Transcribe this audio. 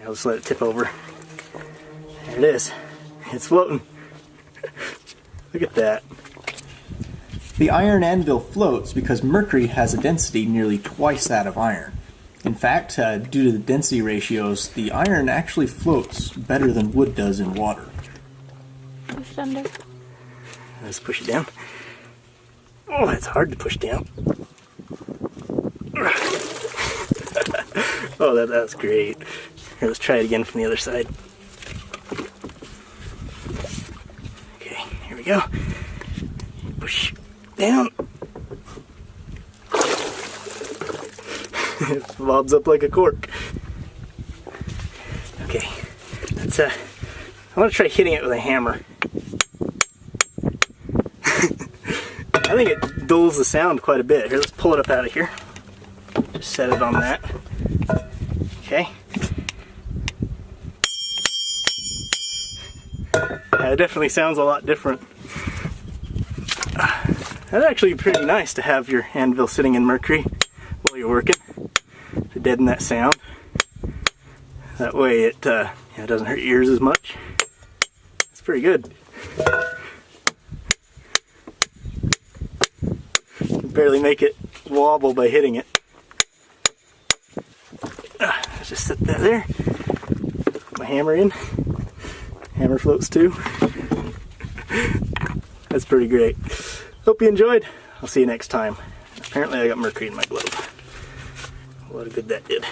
I'll just let it tip over. There it is. It's floating. Look at that. The iron anvil floats because mercury has a density nearly twice that of iron. In fact, due to the density ratios, the iron actually floats better than wood does in water. Push it under. Let's push it down. Oh, it's hard to push down. Oh, that's great. Here, let's try it again from the other side. Okay, here we go. Push down. It bobs up like a cork. Okay, let's I want to try hitting it with a hammer. I think it dulls the sound quite a bit. Here, let's pull it up out of here. Just set it on that. Okay. Yeah, it definitely sounds a lot different. That's actually pretty nice to have your anvil sitting in mercury while you're working to deaden that sound. That way it doesn't hurt your ears as much. It's pretty good. You can barely make it wobble by hitting it. Let's just set that there. Put my hammer in. Hammer floats too. That's pretty great. Hope you enjoyed. I'll see you next time. Apparently I got mercury in my glove. What a good that did.